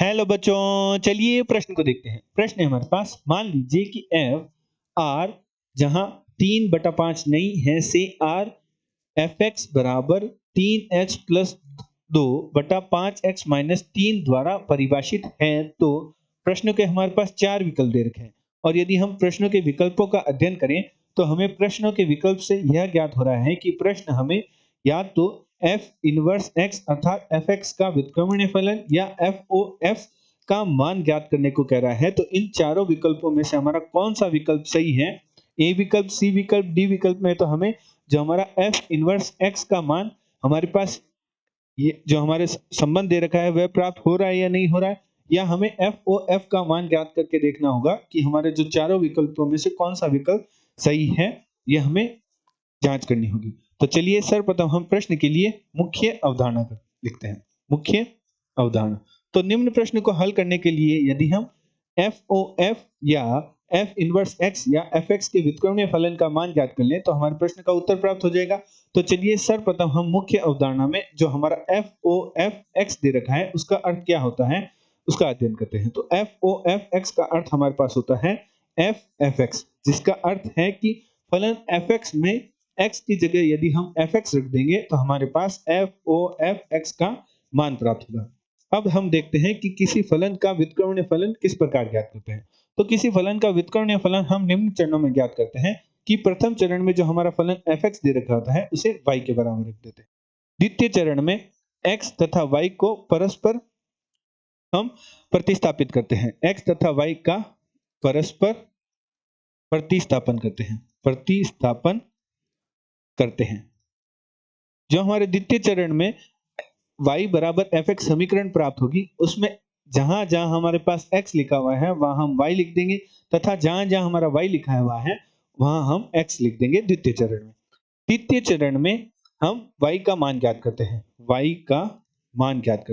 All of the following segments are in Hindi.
हेलो बच्चों, चलिए प्रश्न को देखते हैं। प्रश्न है हमारे पास, मान लीजिए कि एफ आर जहां 3/5 नहीं है से आर एफ एक्स बराबर 3x प्लस 2/5x-3 द्वारा परिभाषित है। तो प्रश्न के हमारे पास चार विकल्प दे रखे हैं और यदि हम प्रश्नों के विकल्पों का अध्ययन करें तो हमें प्रश्नों के विकल्प से यह ज्ञात हो रहा है कि प्रश्न हमें या तो एफ इनवर्स एक्स अर्थात एफ एक्स का व्युत्क्रमणीय फलन या एफ ओ एफ का मान ज्ञात करने को कह रहा है। तो इन चारों विकल्पों में से हमारा कौन सा विकल्प सही है? ए विकल्प, सी विकल्प, डी विकल्प में तो हमें जो हमारा एफ इनवर्स एक्स का मान हमारे पास ये जो हमारे संबंध दे रखा है वह प्राप्त हो रहा है या नहीं हो रहा है, या हमें एफ ओ एफ का मान ज्ञात करके देखना होगा कि हमारे जो चारों विकल्पों में से कौन सा विकल्प सही है, यह हमें जांच करनी होगी। तो चलिए सर्वप्रथम हम प्रश्न के लिए मुख्य अवधारणा लिखते हैं। मुख्य अवधारणा, तो निम्न प्रश्न को हल करने के लिए यदि हम एफ ओ एफ या एफ इनवर्स एक्स या एफ एक्स के व्युत्क्रमणीय फलन का मान ज्ञात कर लें तो हमारे प्रश्न का उत्तर प्राप्त हो जाएगा। तो चलिए सर्वप्रथम हम मुख्य अवधारणा में जो हमारा एफ ओ एफ एक्स दे रखा है उसका अर्थ क्या होता है उसका अध्ययन करते हैं। तो एफ ओ एफ एक्स का अर्थ हमारे पास होता है एफ एफ एक्स, जिसका अर्थ है कि फलन एफ एक्स में x की जगह यदि हम fx रख देंगे तो हमारे पास f(o(f(x) का मान प्राप्त होगा। अब हम देखते हैं कि किसी फलन का व्युत्क्रमणीय फलन किस प्रकार ज्ञात करते हैं। तो किसी फलन का व्युत्क्रमणीय फलन हम निम्न चरणों में ज्ञात करते हैं कि प्रथम चरण में जो हमारा फलन fx दे रखा होता है उसे y के बराबर रख देते हैं। द्वितीय चरण में x तथा y को परस्पर हम प्रतिस्थापित करते हैं। x तथा y का परस्पर प्रतिस्थापन करते हैं। जो हमारे द्वितीय चरण में y बराबर fx समीकरण प्राप्त होगी उसमें जहां जहां हमारे पास x लिखा हुआ है वहां हम y लिख देंगे तथा जहां जहां हमारा y लिखा हुआ है वहां हम x लिख देंगे द्वितीय चरण में। तृतीय चरण में हम y का मान ज्ञात करते हैं। y का मान ज्ञात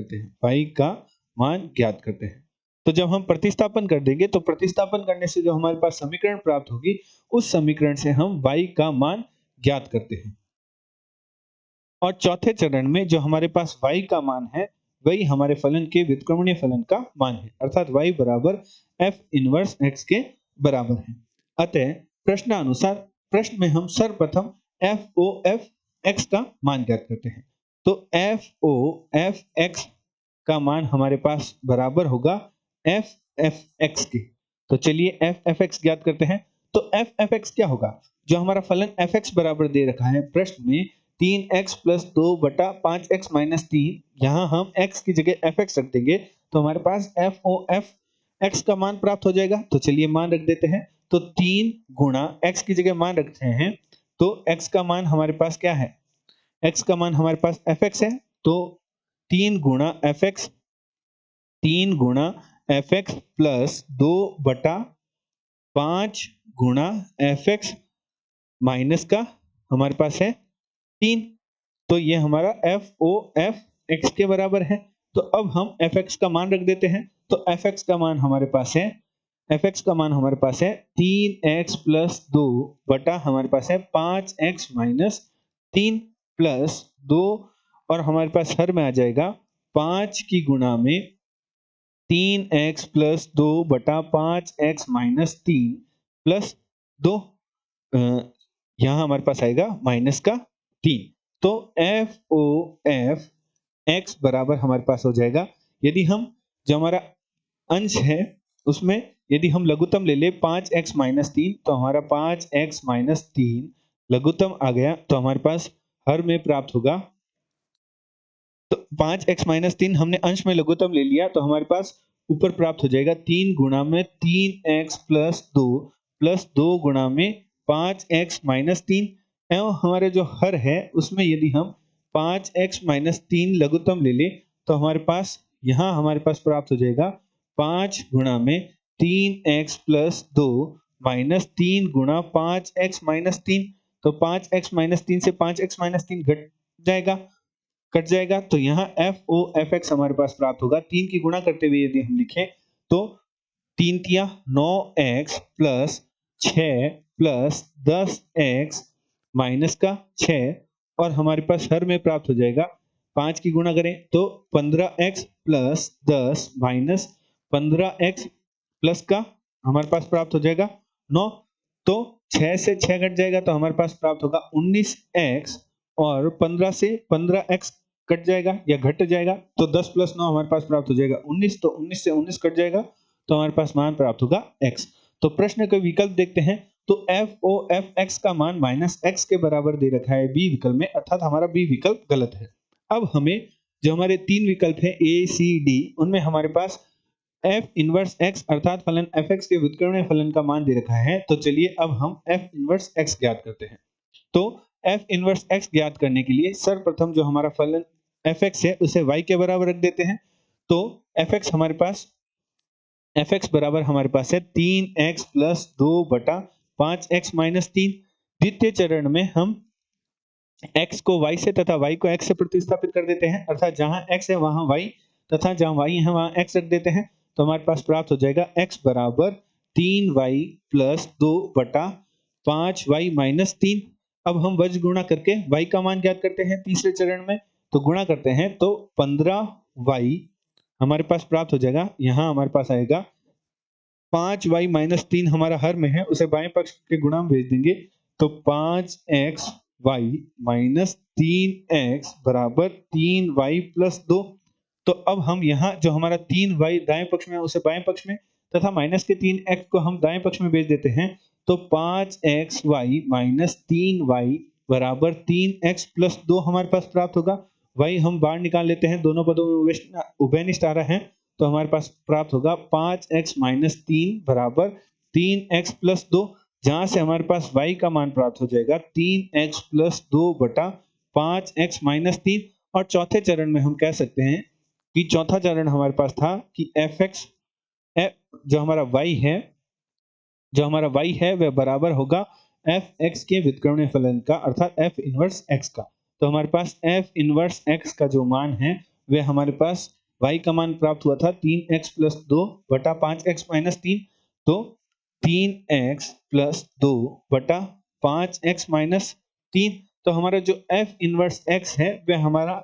करते हैं। तो जब हम प्रतिस्थापन कर देंगे तो प्रतिस्थापन करने से जो हमारे पास समीकरण प्राप्त होगी उस समीकरण से हम y का मान ज्ञात करते हैं। और चौथे चरण में जो हमारे पास y का मान है वही हमारे फलन के व्युत्क्रमणीय फलन का मान है, अर्थात y बराबर f इनवर्स x के बराबर है। अतः प्रश्नानुसार प्रश्न में हम सर्वप्रथम f o f x का मान ज्ञात करते हैं। तो f o f x का मान हमारे पास बराबर होगा f f x के। तो चलिए f f x ज्ञात करते हैं। तो f f x क्या होगा? जो हमारा फलन f x बराबर दे रखा है प्रश्न में 3x प्लस 2/5x-3, यहाँ हम x की जगह fx रख देंगे तो हमारे पास f o f x का मान प्राप्त हो जाएगा। तो चलिए मान रख देते हैं। तो 3 गुणा x की जगह मान रखते हैं तो x का मान हमारे पास क्या है? x का मान हमारे पास fx है। तो 3 गुणा fx प्लस 2/5 गुणा fx माइनस का हमारे पास है 3। तो ये हमारा एफ ओ एफ एक्स के बराबर है। तो अब हम एफ एक्स का मान रख देते हैं। तो एफ एक्स का मान हमारे पास है 3x प्लस 2 बटा हमारे पास है 5x माइनस 3 प्लस 2 और हमारे पास हर में आ जाएगा 5 की गुणा में 3x प्लस 2 बटा 5x माइनस 3 प्लस 2, यहाँ हमारे पास आएगा माइनस का 3। तो एफ ओ एफ एक्स बराबर हमारे पास हो जाएगा, यदि हम जो हमारा अंश है उसमें यदि हम लघुत्तम ले ले 5x माइनस 3 तो हमारा 5x माइनस 3 लघुत्तम आ गया तो हमारे पास हर में प्राप्त होगा। तो 5x माइनस 3 हमने अंश में लघुत्तम ले लिया तो हमारे पास ऊपर प्राप्त हो जाएगा 3 गुणा में 3x प्लस 2 गुणा में 5x माइनस 3 एवं हमारे जो हर है उसमें यदि हम 5x माइनस 3 लघुत्तम ले ले तो हमारे पास यहाँ हमारे पास प्राप्त हो जाएगा 5 गुणा में 3x प्लस 2 माइनस 3 गुणा 5x माइनस 3। तो 5x माइनस 3 से 5x माइनस 3 कट जाएगा तो यहाँ एफ ओ एफ एक्स हमारे पास प्राप्त होगा। 3 की गुणा करते हुए यदि हम लिखें तो 3 तिया 9x plus 6 plus 10x minus का 6 और हमारे पास हर में प्राप्त हो जाएगा 5 की गुणा करें तो 15x plus 10 minus 15x plus का हमारे पास प्राप्त हो जाएगा 9। तो 6 से 6 घट जाएगा तो हमारे पास प्राप्त होगा 19x, और 15 से 15x कट जाएगा या घट जाएगा तो 10 प्लस 9 हमारे पास प्राप्त हो जाएगा 19। तो 19 से 19 कट जाएगा तो हमारे पास मान प्राप्त होगा x। तो प्रश्न के विकल्प देखते हैं तो f(x) का मान -x के बराबर दे रखा है बी विकल्प में, अर्थात हमारा बी विकल्प गलत है। अब हमें जो हमारे 3 विकल्प हैं A, C, D, उनमें हमारे पास f इनवर्स x अर्थात फलन fx के व्युत्क्रमणीय फलन का मान दे रखा है। तो चलिए अब हम f इनवर्स x ज्ञात करते हैं। तो f इनवर्स x ज्ञात करने के लिए सर्वप्रथम जो हमारा फलन fx है उसे y के बराबर रख देते हैं। तो fx बराबर हमारे पास है 3x प्लस 2 बटा 5x माइनस 3। द्वितीय चरण में हम x को y से तथा y को x से प्रतिस्थापित कर देते हैं, अर्थात जहां x है वहां y तथा जहां y है वहां x रख देते हैं। तो हमारे पास प्राप्त हो जाएगा x बराबर 3y प्लस 2 बटा 5y माइनस 3। अब हम वज्र गुणा करके y का मान ज्ञात करते हैं तीसरे चरण में। तो गुणा करते हैं तो 15y हमारे पास प्राप्त हो जाएगा। यहाँ हमारे पास आएगा 5y माइनस 3 हमारा हर में है, उसे बाएं पक्ष के गुणा में भेज देंगे तो 5xy माइनस 3x बराबर 3y प्लस 2। तो अब हम यहाँ जो हमारा 3y दाएं पक्ष में है उसे बाएं पक्ष में तथा माइनस के 3x को हम दाएं पक्ष में भेज देते हैं। तो 5xy माइनस 3y बराबर 3x प्लस 2 हमारे पास प्राप्त होगा। y हम बाहर निकाल लेते हैं, दोनों पदों में उभयनिष्ठ आ रहा है। तो हमारे पास प्राप्त होगा 5x माइनस 3 बराबर 3x प्लस 2, जहां से हमारे पास y का मान प्राप्त हो जाएगा 3x प्लस 2 बटा 5x माइनस 3। और चौथे चरण में हम कह सकते हैं कि चौथा चरण हमारे पास था कि fx जो हमारा y है वह बराबर होगा fx के व्युत्क्रमणीय फलन का, अर्थात f इनवर्स x का। तो हमारे पास f इनवर्स x का जो मान है वह हमारे पास y का मान प्राप्त हुआ था 3x प्लस 2 बटा 5x माइनस 3। तो 3x प्लस 2 बटा 5x माइनस 3। तो हमारा जो f इनवर्स x है वह हमारा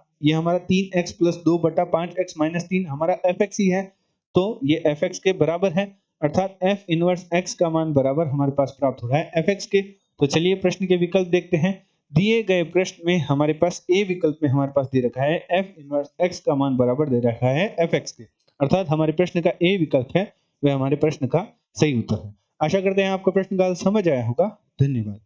3x प्लस 2 बटा 5x माइनस 3 हमारा fx ही है। तो ये fx के बराबर है, अर्थात f इनवर्स x का मान बराबर हमारे पास प्राप्त हो रहा है fx के। तो चलिए प्रश्न के विकल्प देखते हैं। दिए गए प्रश्न में हमारे पास ए विकल्प में हमारे पास दे रखा है f इनवर्स x का मान बराबर दे रखा है fx के, अर्थात हमारे प्रश्न का ए विकल्प है वह हमारे प्रश्न का सही उत्तर है। आशा करते हैं आपको प्रश्न का समझ आया होगा। धन्यवाद।